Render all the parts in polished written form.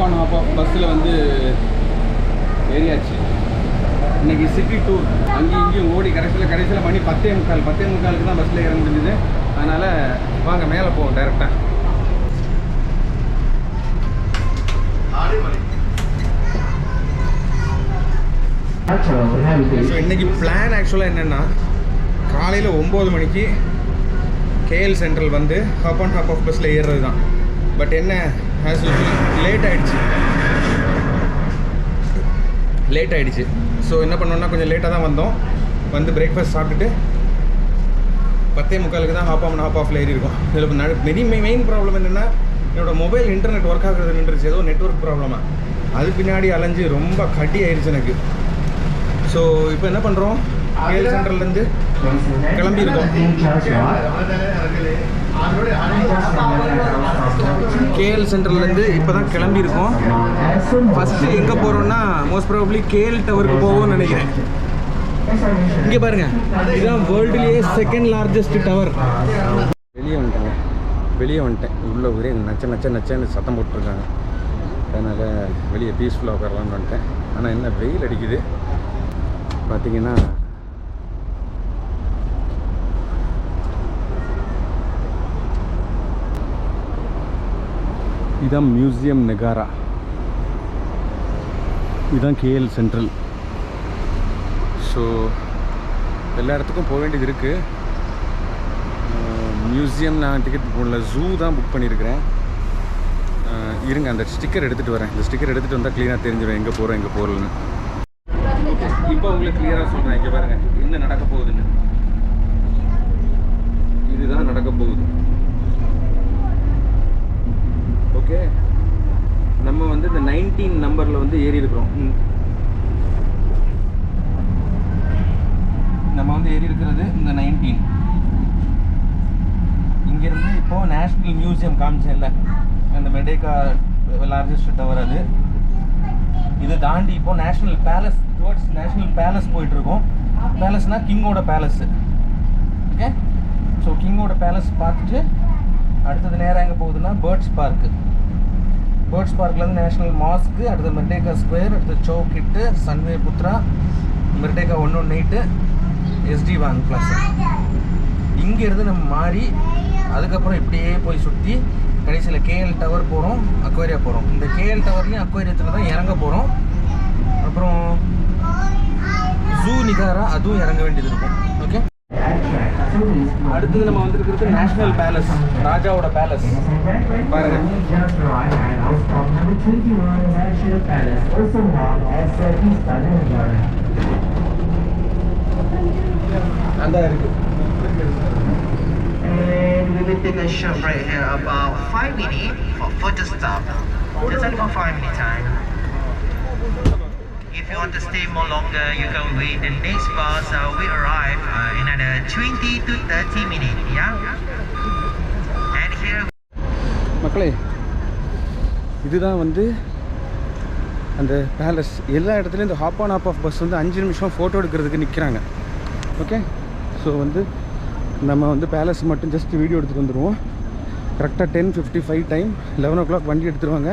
On hop of பஸ்ஸில் வந்து ஏறியாச்சு. இன்றைக்கி சிட்டி டூர் அங்கேயும் இங்கேயும் ஓடி கடைசியில் மணி 10:45 தான் பஸ்ஸில் ஏற முடிஞ்சுது. அதனால் வாங்க மேலே போவோம் டைரெக்டாக. ஸோ இன்றைக்கி பிளான் ஆக்சுவலாக என்னென்னா, காலையில் 9 மணிக்கு கேஎல் சென்ட்ரல் வந்து ஹாப் ஆன் ஹாப் ஆஃப் பஸ்ஸில் ஏறுறது தான். பட் என்ன ஆஸ் யூஸ்வல் லேட் ஆகிடுச்சு. ஸோ என்ன பண்ணோன்னா கொஞ்சம் லேட்டாக தான் வந்தோம். வந்து பிரேக்ஃபாஸ்ட் சாப்பிட்டுட்டு 10:45 தான் ஹாப் ஆஃபில் ஏறி இருக்கும். இதில் மெயின் ப்ராப்ளம் என்னென்னா, என்னோடய மொபைல் இன்டர்நெட் ஒர்க் ஆகுறது நின்றுச்சு. ஏதோ நெட்ஒர்க் ப்ராப்ளமாக அது பின்னாடி அலைஞ்சு ரொம்ப கட்டி ஆயிடுச்சு எனக்கு. ஸோ இப்போ என்ன பண்ணுறோம், கேஎல் சென்ட்ரல்லேருந்து கிளம்பியிருக்கோம். கேஎல் சென்ட்ரல்லேருந்து இப்போ தான் கிளம்பியிருக்கோம். ஃபஸ்ட்டு எங்கே போகிறோன்னா மோஸ்ட் ப்ராபப்ளி கேஎல் டவருக்கு போவோம்னு நினைக்கிறேன். இங்கே பாருங்கள், இதுதான் வேர்ல்டுலேயே செகண்ட் லார்ஜஸ்ட் டவர். வெளியே வந்துட்டேன். உள்ள ஒரே நச்சன்னு சத்தம் போட்டுருக்காங்க. அதனால் வெளியே பீஸ்ஃபுல்லாக உட்காரலான்னு வந்துட்டேன். ஆனால் என்ன வெயில் அடிக்குது பார்த்தீங்கன்னா. இதுதான் மியூசியம் நெகாரா. இதுதான் கேஎல் சென்ட்ரல். ஸோ எல்லா இடத்துக்கும் போக வேண்டியது இருக்குது. மியூசியம் நான் டிக்கெட் புக் பண்ணல, ஜூ தான் புக் பண்ணியிருக்கிறேன். இருங்க, அந்த ஸ்டிக்கர் எடுத்துகிட்டு வரேன். இந்த ஸ்டிக்கர் எடுத்துகிட்டு வந்தால் க்ளீனாக தெரிஞ்சிடும் எங்கே போகிறோம் எங்கே போகலன்னு. இப்போ உங்களுக்கு கிளியராக சொல்கிறேன். இங்கே பாருங்கள் என்ன நடக்க போகுதுன்னு. இதுதான் நடக்க போகுது. ஓகே, நம்ம வந்து இந்த 19 நம்பரில் வந்து ஏறி இருக்கிறோம். நம்ம வந்து ஏறி இருக்கிறது இந்த 19. இங்கேருந்து இப்போது நேஷ்னல் மியூசியம் காமிச்சேன்ல, அந்த மெடேக்கா லார்ஜஸ்ட் டவர் அது. இது தாண்டி இப்போது national palace, towards national palace போயிட்டுருக்கோம். பேலஸ்னால் கிங்கோட பேலஸ்ஸு. ஓகே, ஸோ கிங்கோட பேலஸ் பார்த்துட்டு அடுத்தது நேராக எங்கே போகுதுன்னா பேர்ட்ஸ் பார்க்கு. பேர்ட்ஸ் பார்க்லேருந்து நேஷ்னல் மாஸ்க்கு, அடுத்தது மெர்டேக்கா ஸ்கொயர், அடுத்தது சௌக்கிட்டு, சன்வே புத்ரா, மெர்டேக்கா 118, எஸ்டி வான் ப்ளஸ். இங்கேருந்து நம்ம மாறி அதுக்கப்புறம் இப்படியே போய் சுற்றி கடைசியில் கேஎல் டவர் போகிறோம், அக்வேரியா போகிறோம். இந்த கேஎல் டவர்லேயும் அக்வேரியத்தில் தான் இறங்க போகிறோம். அப்புறம் ஜூ நிகாரா அதுவும் இறங்க வேண்டியது இருக்கும். ஓகே, அடுத்தது நம்ம வந்துருக்கிறது நேஷ்னல் பேலஸ், ராஜாவோட பேலஸ். பாருங்க, அந்த இருக்கு. And we will take a shot right here about 5 minutes for photo stop. Just only for 5 minute time. If you want to stay more longer, you can wait the next bus. We arrive in another 20 to 30 minutes. Yeah. And here. மக்களே, இதுதான் வந்து அந்த palace. எல்லா இடத்துலையும் இந்த hop on hop off bus வந்து 5 நிமிஷம் photo எடுக்கிறதுக்கு நிற்கிறாங்க. ஓகே, ஸோ வந்து நம்ம வந்து பேலஸ் மட்டும் ஜஸ்ட் வீடியோ எடுத்துகிட்டு வந்துடுவோம். கரெக்டாக 10:55 டைம். 11 o'clock வண்டி எடுத்துருவாங்க.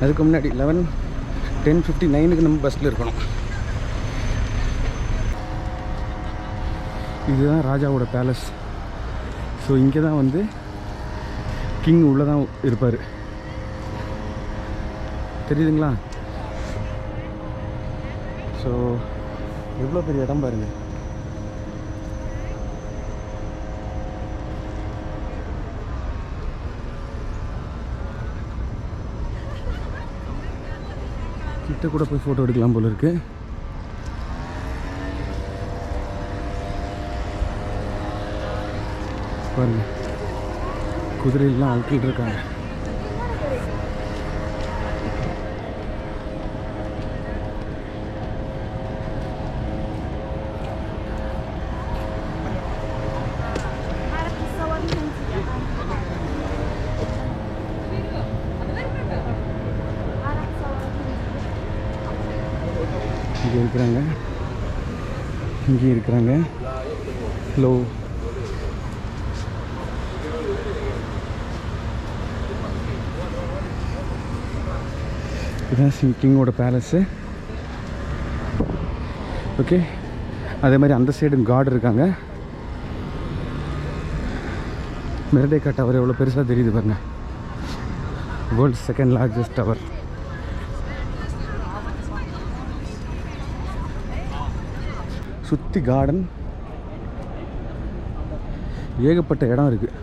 அதுக்கு முன்னாடி 10:59 நம்ம பஸ்ஸில் இருக்கணும். இதுதான் ராஜாவோட பேலஸ். ஸோ இங்கே தான் வந்து கிங் உள்ளே தான் இருப்பார். தெரியுதுங்களா? ஸோ எவ்வளோ பெரிய இடம் பாருங்கள். கிட்ட கூட போய் ஃபோட்டோ எடுக்கலாம் போல இருக்கு. பாருங்க, குதிரையெல்லாம் அவுட்டில் இருக்காங்க. இங்கே இருக்கிறாங்க, இங்கே இருக்கிறாங்க. ஹலோ, இதுதான் கிங்கோட பேலஸு. ஓகே, அதே மாதிரி அந்த சைடு கார்டு இருக்காங்க. மெர்டேக்கா டவர் எவ்வளோ பெருசாக தெரியுது பாருங்க. World's second largest tower. சுற்றி கார்டன், ஏகப்பட்ட இடம் இருக்குது.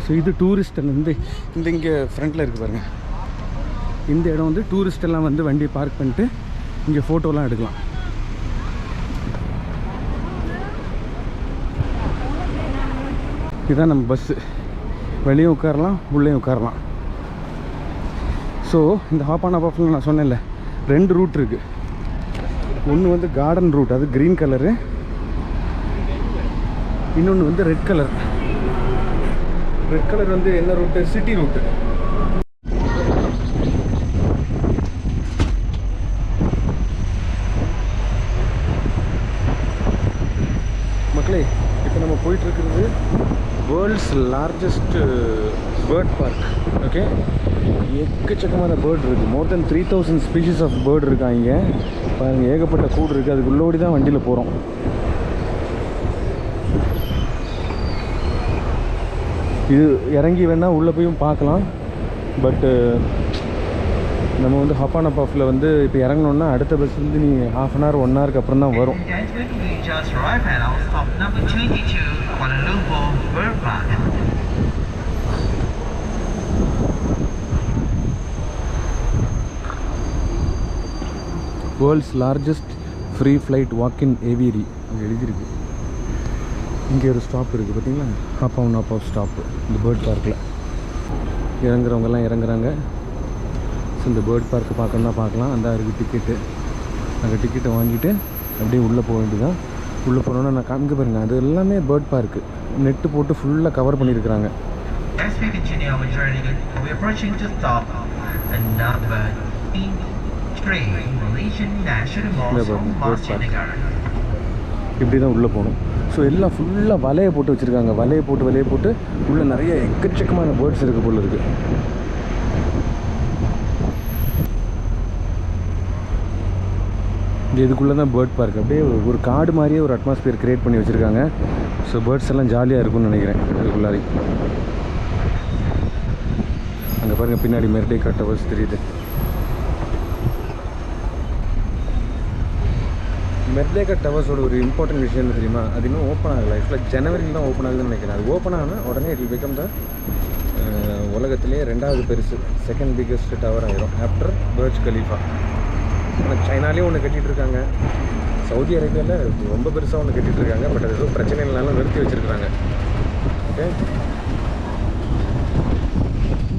ஸோ இது டூரிஸ்ட் இந்த இங்கே ஃப்ரண்ட்டில் இருக்குது பாருங்கள். இந்த இடம் வந்து டூரிஸ்ட் எல்லாம் வந்து வண்டியை பார்க் பண்ணிட்டு இங்கே ஃபோட்டோலாம் எடுக்கலாம். இதுதான் நம்ம பஸ்ஸு. வெளியும் உட்காரலாம், உள்ளேயும் உட்காரலாம். ஸோ இந்த ஹாப் அண்ட் ஆஃபில் நான் சொன்னேன்ல, 2 ரூட் இருக்குது. ஒன்று வந்து கார்டன் ரூட், அது க்ரீன் கலரு. இன்னொன்று வந்து ரெட் கலர். ரெட் கலர் வந்து என்ன ரூட்டு? City route. மக்களே, இப்போ நம்ம போயிட்டுருக்கிறது world's largest bird park. Okay, எக்கச்சக்கமான பேர்ட் இருக்குது. More than 3000 species of bird இருக்காங்க. பாருங்கள், ஏகப்பட்ட கூடு இருக்குது. அதுக்குள்ளோடி தான் வண்டியில் போகிறோம். இது இறங்கி வேணால் உள்ளே போயும் பார்க்கலாம். பட்டு நம்ம வந்து ஹாப் அண்ட் ஆஃபில் வந்து இப்போ இறங்கணுன்னா அடுத்த பஸ் வந்து நீ ½ hour 1 hourக்கு அப்புறம் தான் வரும். World's largest free flight walk in aviary அங்கே எழுதியிருக்கு. இங்கே ஒரு ஸ்டாப் இருக்குது பார்த்தீங்களா, ஹாப் அண்ட் ஆஃப் ஸ்டாப்பு இந்த பேர்ட் பார்க்கில். இறங்குறவங்கெல்லாம் இறங்குறாங்க. ஸோ இந்த பேர்ட் பார்க்கு பார்க்கணுன்னா பார்க்கலாம். அந்த இருக்குது டிக்கெட்டு. அங்கே டிக்கெட்டை வாங்கிட்டு அப்படியே உள்ளே போக வேண்டியதான். உள்ளே போனோன்னா நான் காமிக்க பாருங்க, அது எல்லாமே பேர்ட் பார்க்கு. நெட்டு போட்டு ஃபுல்லாக கவர் பண்ணியிருக்கிறாங்க. இப்படி தான் உள்ளே போகணும். ஸோ எல்லாம் ஃபுல்லாக வலையை போட்டு வச்சுருக்காங்க. வலையை போட்டு உள்ளே நிறைய எக்கச்சக்கமான பேர்ட்ஸ் இருக்குது போல் இருக்குது. இதுக்குள்ளே தான் பேர்ட் பார்க். அப்படியே ஒரு காடு மாதிரியே ஒரு அட்மாஸ்பியர் க்ரியேட் பண்ணி வச்சுருக்காங்க. ஸோ பேர்ட்ஸ் எல்லாம் ஜாலியாக இருக்கும்னு நினைக்கிறேன் அதுக்குள்ளாரி. அங்கே பாருங்கள், பின்னாடி மெர்டேக்கா டவர்ஸ் தெரியுது. மெர்டேக்கா டவர்ஸோட ஒரு இம்பார்ட்டன்ட் விஷயம் என்ன தெரியுமா? அது இன்னும் ஓப்பன் ஆகலை. ஆக்சுவலாக ஜனவரியில் தான் ஓப்பன் ஆகுதுன்னு நினைக்கிறேன். அது ஓப்பன் ஆனால் உடனே இட் வில் பிகம் த உலகத்திலே 2வது பெருசு, செகண்ட் பிக்கஸ்ட் டவர் ஆகிடும் ஆஃப்டர் பர்ஜ் கலீஃபா. ஆனால் சைனாலேயும் ஒன்று கட்டிகிட்டு இருக்காங்க. சவுதி அரேபியாவில் ரொம்ப பெருசாக ஒன்று கட்டிகிட்டு இருக்காங்க. பட் அது எதுவும் பிரச்சனை இல்லைனாலும் நிறுத்தி வச்சுருக்குறாங்க. ஓகே,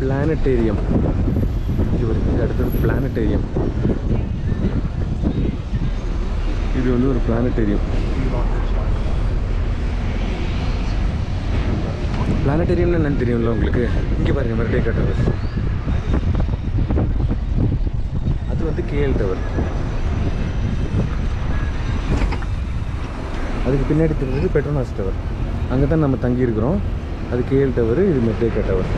பிளானட்டேரியம் இது அடுத்தது. பிளானட்டேரியம் இது வந்து ஒரு பிளானட்டேரியம். பிளானட்டேரியம்னு என்னன்னு தெரியும்ல உங்களுக்கு? இங்கே பாருங்கள், மெர்டேக்கா டவர். அது வந்து கேஎல் டவர். அதுக்கு பின்னாடி தெரிஞ்சது பெட்ரோனாஸ் டவர். அங்கே தான் நம்ம தங்கியிருக்கிறோம். அது கேஎல் டவர், இது மெர்டேக்கா டவர்.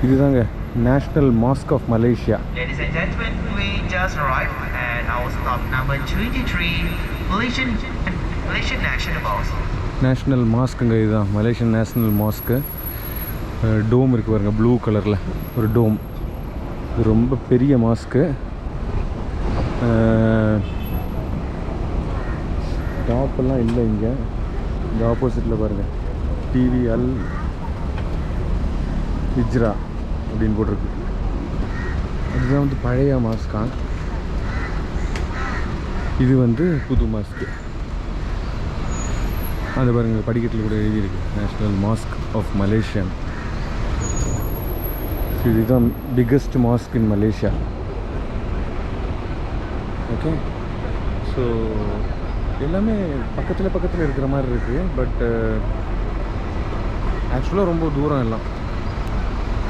இதுதாங்க national mosque of Malaysia. Ladies and gentlemen, we just arrived at our stop number 23, Malaysian National Mosque. National மாஸ்க்குங்க, இதுதான் மலேசியன் நேஷ்னல் மாஸ்க்கு. டோம் இருக்குது பாருங்கள், ப்ளூ கலரில் ஒரு டோம். இது ரொம்ப பெரிய மாஸ்க்கு. டாப்பெல்லாம் இல்லை இங்கே. இந்த ஆப்போசிட்டில் பாருங்கள், டிவி அல் ஹிஜ்ரா அப்படின்னு போட்டிருக்கு. இதுதான் வந்து பழைய மாஸ்கா. இது வந்து புது மாஸ்க்கு. அது பாருங்கள், படிக்கட்டில் கூட எழுதியிருக்கு நேஷ்னல் மாஸ்க் ஆஃப் மலேசியா. இதுதான் biggest mask in Malaysia. Okay, so எல்லாமே பக்கத்தில் இருக்கிற மாதிரி இருக்குது. பட் ஆக்சுவலாக ரொம்ப தூரம் எல்லாம்.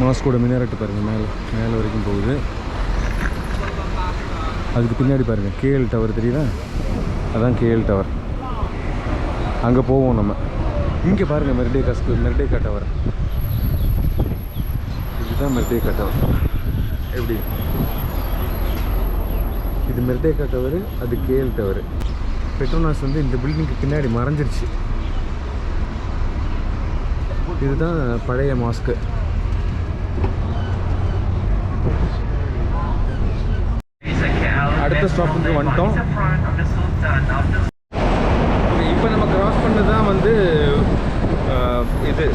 மாஸ்கோட மினாரெட்டு பாருங்கள், மேலே வரைக்கும் போகுது. அதுக்கு பின்னாடி பாருங்கள் கேஎல் டவர் தெரியுதா? அதான் கேஎல் டவர். அங்கே போவோம் நம்ம. இங்கே பாருங்கள் மெர்டேக்கா டவர். இதுதான் மெர்டேக்கா டவர். எப்படி இது மெர்டேக்கா டவர், அது கேஎல் டவர். பெட்ரோனாஸ் வந்து இந்த பில்டிங்க்கு பின்னாடி மறைஞ்சிருச்சு. இதுதான் பழைய மாஸ்க்கு. அடுத்த ஸ்டாப்புக்கு வந்துட்டோம். இப்போ நம்ம கிராஸ் பண்ணது தான் வந்து இது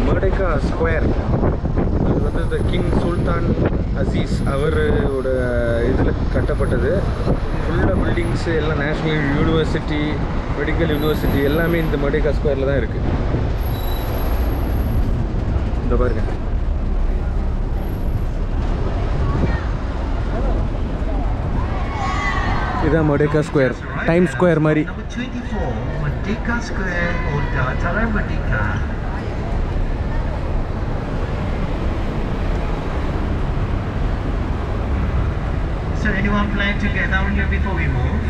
மெர்டேக்கா ஸ்கொயர். அது வந்து இந்த கிங் சுல்தான் அசீஸ் அவரோட இதில் கட்டப்பட்டது. ஃபுல்லாக பில்டிங்ஸு எல்லாம் நேஷ்னல் யூனிவர்சிட்டி, மெடிக்கல் யூனிவர்சிட்டி எல்லாமே இந்த மெர்டேக்கா ஸ்கொயரில் தான் இருக்குது. இந்த பாருங்க, இதான் மெர்டேக்கா ஸ்கொயர், டைம் ஸ்கொயர் மாதிரி. Number 24, Merdeka Square or Dataran Merdeka. So anyone plan to get down here before we move?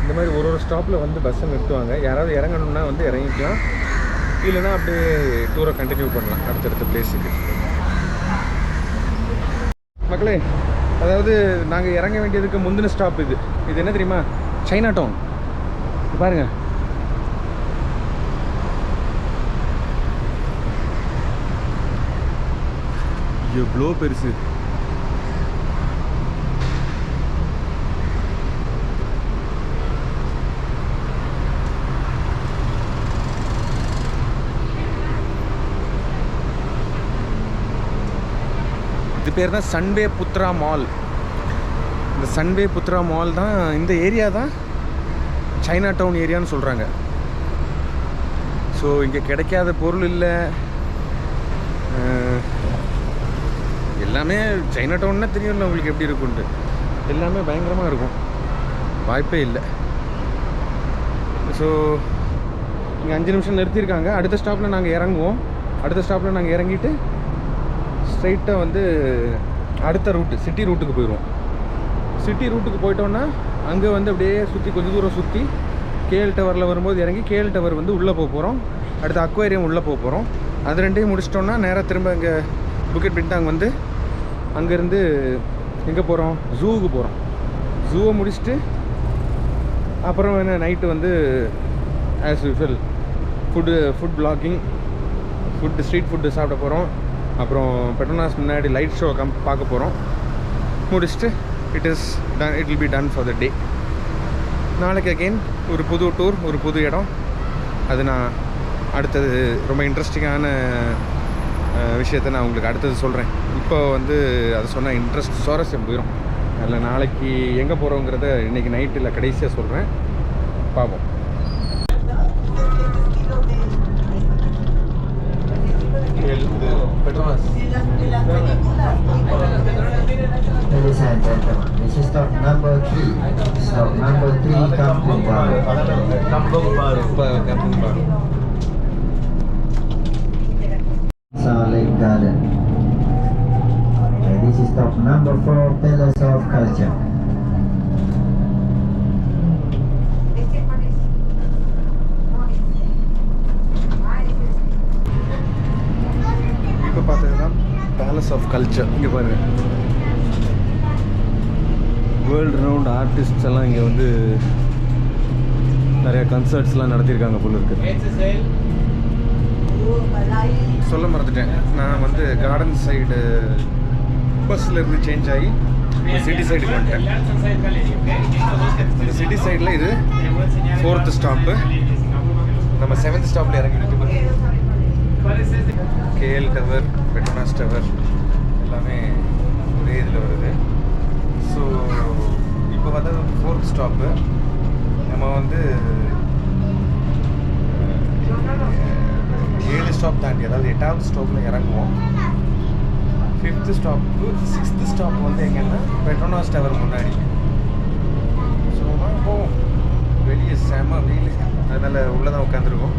இந்த மாதிரி ஒரு ஸ்டாப்பில் வந்து பஸ்ஸை நிறுத்துவாங்க. யாராவது இறங்கணுன்னா வந்து இறங்கிக்கலாம், இல்லைன்னா அப்படியே டூரை கண்டினியூ பண்ணலாம் அடுத்தடுத்த பிளேஸுக்கு. மக்களே, அதாவது நாங்கள் இறங்க வேண்டியதுக்கு முந்தின ஸ்டாப் இது. இது என்ன தெரியுமா? China town. பாருங்கள், எவ்வளோ பெருசு. இது பேர் தான் சன்வே புத்ரா மால். இந்த சன்வே புத்ரா மால் தான், இந்த ஏரியா தான் சைனா டவுன் ஏரியான்னு சொல்கிறாங்க. ஸோ இங்கே கிடைக்காத பொருள் இல்லை, எல்லாமே சைனா டவுன்னா தெரியும்ல உங்களுக்கு எப்படி இருக்குன்ட்டு. எல்லாமே பயங்கரமாக இருக்கும், வாய்ப்பே இல்லை. ஸோ இங்கே 5 நிமிஷம் நிறுத்தியிருக்காங்க. அடுத்த ஸ்டாப்பில் நாங்கள் இறங்குவோம். அடுத்த ஸ்டாப்பில் நாங்கள் இறங்கிட்டு ஸ்ட்ரைட்டாக வந்து அடுத்த ரூட்டு, சிட்டி ரூட்டுக்கு போயிடுவோம். சிட்டி ரூட்டுக்கு போயிட்டோன்னா அங்கே வந்து அப்படியே சுற்றி கொஞ்சம் தூரம் சுற்றி கேஎல் டவரில் வரும்போது இறங்கி கேஎல் டவர் வந்து உள்ளே போக போகிறோம். அடுத்து அக்வேரியம் உள்ளே போக போகிறோம். அது ரெண்டையும் முடிச்சிட்டோன்னா நேராக திரும்ப இங்கே புக்கெட் பின்டாங் வந்து அங்கேருந்து எங்கே போகிறோம்? ஜூவுக்கு போகிறோம். ஜூவை முடிச்சுட்டு அப்புறம் என்ன நைட்டு வந்து as usual food blogging, street food சாப்பிட போகிறோம். அப்புறம் பெட்ரோனாஸ் முன்னாடி லைட் ஷோ பார்க்க போகிறோம். முடிச்சுட்டு it will be done for the day. நாளைக்கு அகெயின் ஒரு புது டூர், ஒரு புது இடம். அது நான் அடுத்தது ரொம்ப இன்ட்ரெஸ்டிங்கான விஷயத்தை நான் உங்களுக்கு அடுத்தது சொல்கிறேன். இப்போ வந்து அதை சொன்னால் சுவாரஸ்யம் போயிடும். அதில் நாளைக்கு எங்கே போகிறோங்கிறத இன்றைக்கி நைட்டில் கடைசியாக சொல்கிறேன், பார்ப்போம். Ladies and gentlemen, this is stop number 3. Stop number 3, Kampung Baru. Kampung Baru. Lake Garden. Okay, this is stop number 4, Pillars of Culture. இப்போ பார்த்தீங்கன்னா பேலஸ் ஆஃப் கல்ச்சர். இங்கே பாருங்கள், வேர்ல்டு ரவுண்ட் ஆர்டிஸ்ட்ஸ் எல்லாம் இங்கே வந்து நிறைய கன்சர்ட்ஸ்லாம் நடத்தியிருக்காங்க போல இருக்கு. சொல்ல மறந்துட்டேன், நான் வந்து கார்டன் சைடு பஸ்ஸில் இருந்து சேஞ்ச் ஆகி சிட்டி சைடுக்கு வந்துட்டேன். அந்த சிட்டி சைடில் இது 4th ஸ்டாப்பு. நம்ம 7th ஸ்டாப்பில் இறங்கிட்டு கேஎல் டவர், பெட்ரோனாஸ் டவர் எல்லாமே ஒரே இதில் வருது. ஸோ இப்போ வந்து 4th ஸ்டாப்பு. நம்ம வந்து 7 ஸ்டாப் தாண்டி, அதாவது 8வது ஸ்டாப்பில் இறங்குவோம். 5th ஸ்டாப்பு, 6th ஸ்டாப் வந்து எங்கன்னா பெட்ரோனாஸ் டவர் முன்னாடி. ஸோ போவோம். வெளியே செம வெயில், அதனால் உள்ளே தான் உட்காந்துருக்கோம்.